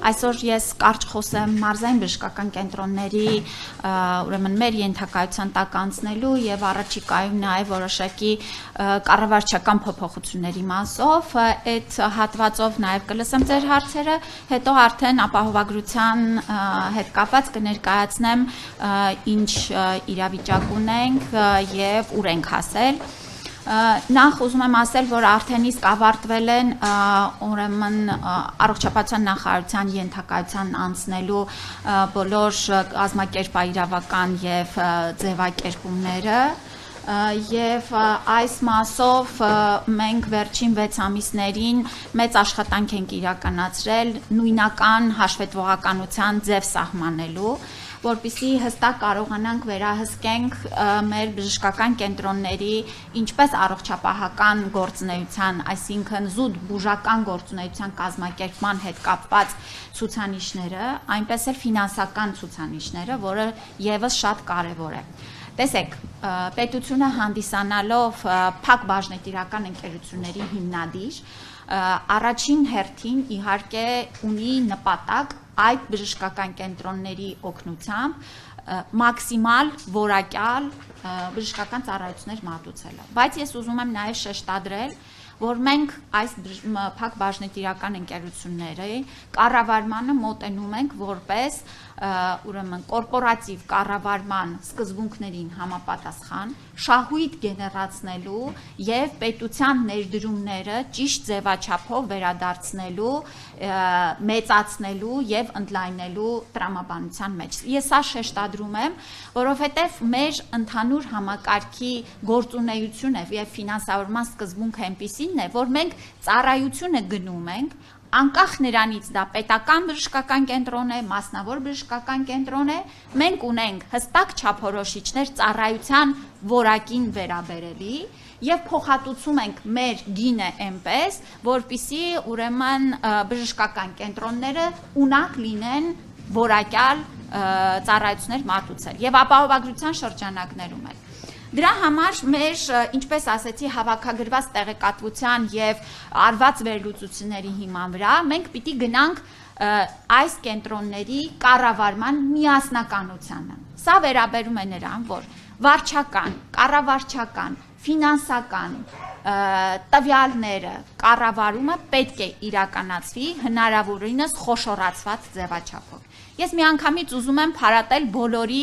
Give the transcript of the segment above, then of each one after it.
Այսօր ես կարճ խոսեմ մարզային բժշկական կենտրոնների ուրեմն մեր ենթակայության տակ անցնելու եւ առաջիկայում նաեւ որոշակի կառավարչական փոփոխությունների մասով այդ հատվածով նաեւ կլսեմ ձեր հարցերը, հետո արդեն ապահովագրության հետ կապված կներկայացնեմ ինչ իրավիճակ ունենք եւ ուր ենք հասել։ Նախ ուզում եմ ասել, որ արդեն իսկ ավարտվել են ուրեմն առողջապահության նախարարության ենթակայության անցնելու բոլոր կազմակերպաիրավական եւ ձևակերպումները եւ այս մասով մենք վերջին 6 ամիսներին մեծ աշխատանք ենք իրականացրել նույնական հաշվետվողականության ձև սահմանելու, որպեսզի հստակ կարողանանք վերահսկենք մեր բժշկական կենտրոնների ինչպես առողջապահական գործունեության, այսինքն զուտ բուժական գործունեության կազմակերպման հետ կապված ցուցանիշները, այնպես էլ ֆինանսական ցուցանիշները, որը եւս շատ կարեւոր է։ Տեսեք, պետությունը հանդիսանալով փակ բաժնետիրական ընկերությունների հիմնադիր, առաջին հերթին իհարկե ունի նպատակ այդ բժշկական կենտրոնների օգնությամբ մաքսիմալ որակյալ բժշկական ծառայություններ մատուցելը։ Բայց ես ուզում եմ նաև շեշտադրել, որ մենք այս փակ բաժնետիրական ընկերությունների կառավարմանը մոտենում ենք որպես ուրեմն կորպորատիվ կառավարման սկզբունքներին համապատասխան շահույթ գեներացնելու եւ պետության ներդրումները ճիշտ ձևաչափով վերադարձնելու, մեծացնելու եւ ընդլայնելու տրամաբանության մեջ։ Ես սա շեշտադրում եմ, որովհետեւ մեր ընդհանուր համակարգի գործունեությունը եւ ֆինանսավորման սկզբունքը այնպիսին է, որ մենք ծառայությունը գնում ենք անկախ նրանից դա պետական բժշկական կենտրոն է, մասնավոր բժշկական կենտրոն է, մենք ունենք հստակ չափորոշիչներ ծառայության որակին վերաբերելի եւ փոխհատուցում ենք մեր գինը այնպես, որպեսզի ուրեմն բժշկական կենտրոնները ունակ լինեն որակյալ ծառայություններ մատուցել եւ ապահովագրության շրջանակներում էլ։ Դրա համար մեր, ինչպես ասեցի, հավաքագրված տեղեկատվության եւ արված վերլուծությունների հիման վրա մենք պիտի գնանք այս կենտրոնների կառավարման միասնականությանը։ Սա վերաբերում է նրան, որ վարչական, կառավարչական, ֆինանսական տվյալները կառավարումը պետք է իրականացվի հնարավորինս խոշորացված ձևաչափով։ Ես միանգամից ուզում եմ փարատել բոլորի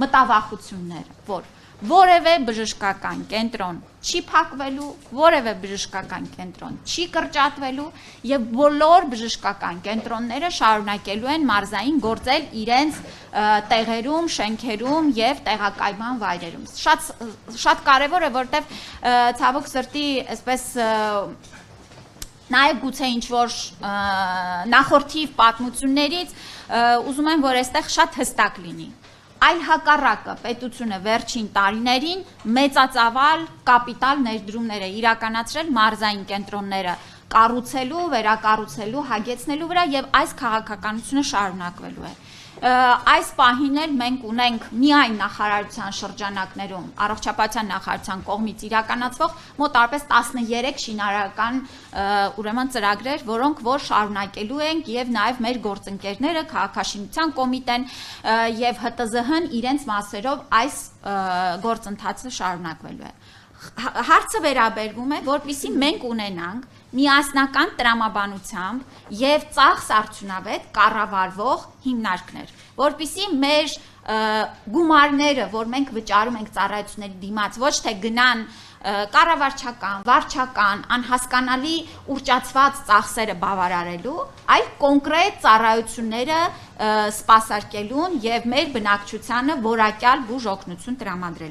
մտավախությունները, որ որևէ բժշկական կենտրոն չի փակվելու, որևէ բժշկական կենտրոն չի կրճատվելու եւ բոլոր բժշկական կենտրոնները շարունակելու են մարզային գործել իրենց տեղերում, շենքերում եւ տեղակայման վայրերում։ Շատ կարեւոր է, որտեւ ցավոք սրտի, այսպես նաեւ գուցե ինչ-որ նախորդիվ պատմություններից ուզում եմ, որ այստեղ շատ հստակ լինի։ Այլ հակառակը պետությունը վերջին տարիներին մեծածավալ կապիտալ ներդրումներ է իրականացրել մարզային կենտրոնները կառուցելու, վերակառուցելու, հագեցնելու վրա եւ այս քաղաքականությունը շարունակվելու է։ Այս պահին էլ մենք ունենք միայն նախարարության շրջանակներում առողջապահության նախարարության կողմից իրականացվող մոտ արպես 13 շինարարական ուրեմն ծրագրեր, որոնք որ շարունակելու ենք եւ նաեւ մեր գործընկերները քաղաքաշինության կոմիտեն եւ ՀՏԶՀ-ն իրենց մասերով այս գործընթացը շարունակվելու է։ Հարցը վերաբերվում է, որպեսզի մենք ունենանք միասնական տրամաբանությամբ եւ ծախս արդյունավետ կառավարվող հիմնարկներ, որպեսզի մեր գումարները, որ մենք վճարում ենք ծառայությունների դիմաց, ոչ թե գնան կառավարչական, վարչական, անհասկանալի ուռճացված ծախսերը բավարարելու, այլ կոնկրետ ծառայությունները սպասարկելուն եւ մեր բնակչությանը որակյալ բուժօգնություն տրամադրելուն։